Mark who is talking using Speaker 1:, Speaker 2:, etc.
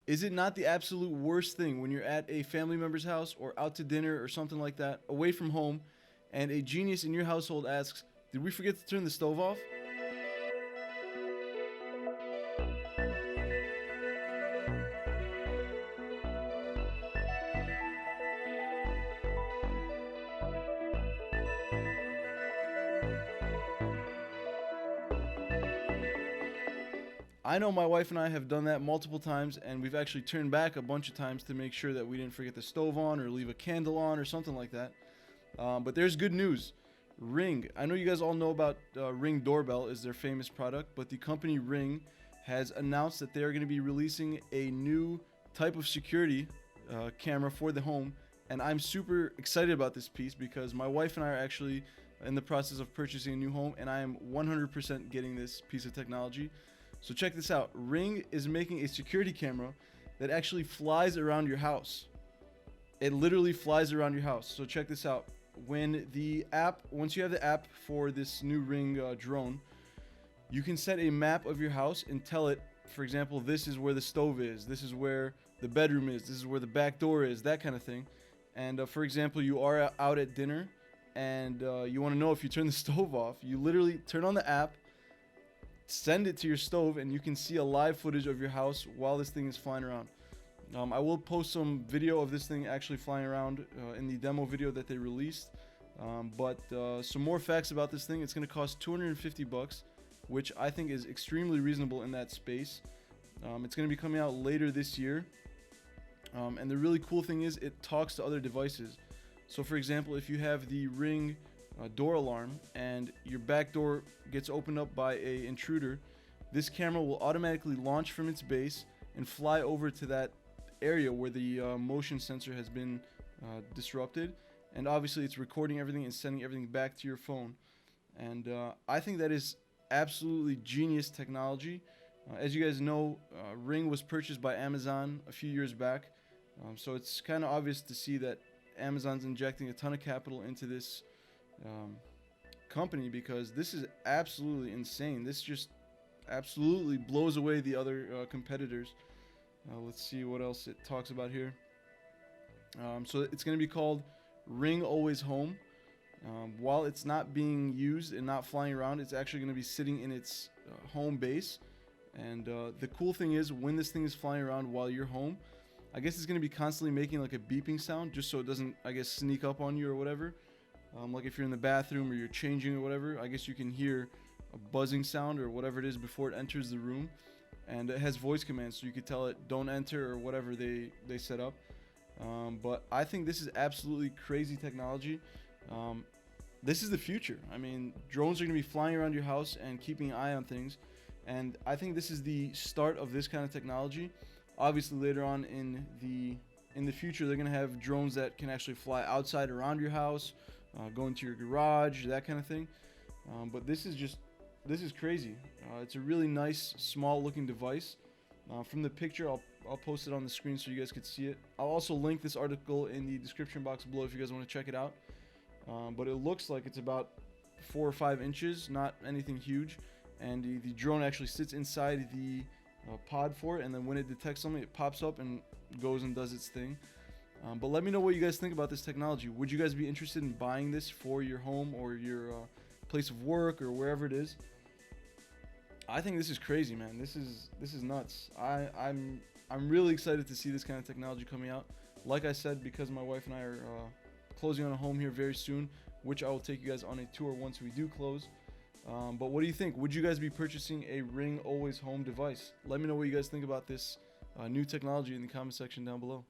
Speaker 1: Is it not the absolute worst thing when you're at a family member's house or out to dinner or something like that, away from home, and a genius in your household asks, "Did we forget to turn the stove off?" I know my wife and I have done that multiple times, and we've actually turned back a bunch of times to make sure that we didn't forget the stove on or leave a candle on or something like that. But there's good news. Ring. I know you guys all know about Ring Doorbell is their famous product, but the company Ring has announced that they are going to be releasing a new type of security camera for the home, and I'm super excited about this piece because my wife and I are actually in the process of purchasing a new home, and I am 100% getting this piece of technology. So check this out. Ring is making a security camera that actually flies around your house. It literally flies around your house. So check this out. Once you have the app for this new Ring drone, you can set a map of your house and tell it, for example, this is where the stove is, this is where the bedroom is, this is where the back door is, that kind of thing. And for example, you are out at dinner and you want to know if you turn the stove off. You literally turn on the app, send it to your stove, and you can see a live footage of your house while this thing is flying around. I will post some video of this thing actually flying around in the demo video that they released. But some more facts about this thing. It's going to cost $250, which I think is extremely reasonable in that space. It's going to be coming out later this year. And the really cool thing is it talks to other devices. So for example, if you have the Ring door alarm and your back door gets opened up by a intruder, this camera will automatically launch from its base and fly over to that area where the motion sensor has been disrupted, and obviously it's recording everything and sending everything back to your phone. And I think that is absolutely genius technology. As you guys know, Ring was purchased by Amazon a few years back, so it's kind of obvious to see that Amazon's injecting a ton of capital into this company, because this is absolutely insane. This just absolutely blows away the other competitors. Let's see what else it talks about here. So it's going to be called Ring Always Home. While it's not being used and not flying around, it's actually going to be sitting in its home base. And the cool thing is, when this thing is flying around while you're home, I guess it's going to be constantly making like a beeping sound, just so it doesn't, I guess, sneak up on you or whatever. Like if you're in the bathroom or you're changing or whatever, I guess you can hear a buzzing sound or whatever it is before it enters the room. And it has voice commands, so you could tell it don't enter or whatever they set up. But I think this is absolutely crazy technology. This is the future. I mean, drones are going to be flying around your house and keeping an eye on things. And I think this is the start of this kind of technology. Obviously, later on in the future, they're going to have drones that can actually fly outside around your house, go into your garage, that kind of thing. But this is crazy. It's a really nice, small-looking device. From the picture, I'll post it on the screen so you guys could see it. I'll also link this article in the description box below if you guys want to check it out. But it looks like it's about 4 or 5 inches, not anything huge. And the drone actually sits inside the pod for it, and then when it detects something, it pops up and goes and does its thing. But let me know what you guys think about this technology. Would you guys be interested in buying this for your home or your place of work or wherever it is? I think this is crazy, man. This is nuts. I'm really excited to see this kind of technology coming out. Like I said, because my wife and I are closing on a home here very soon, which I will take you guys on a tour once we do close. But what do you think? Would you guys be purchasing a Ring Always Home device? Let me know what you guys think about this new technology in the comment section down below.